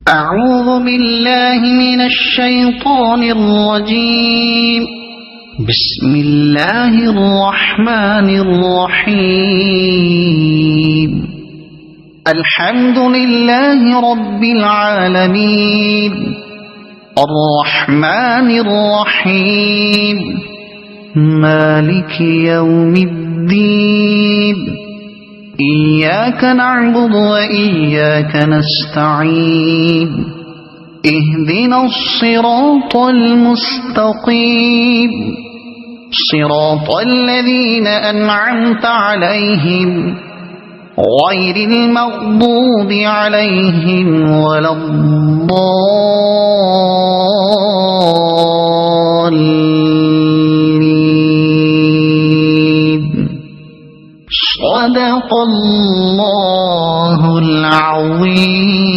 أعوذ بالله من الشيطان الرجيم. بسم الله الرحمن الرحيم. الحمد لله رب العالمين الرحمن الرحيم مالك يوم الدين. إياك نعبد وإياك نستعين. اهدنا الصراط المستقيم صراط الذين أنعمت عليهم غير المغضوب عليهم ولا الضالين. صدق الله العظيم.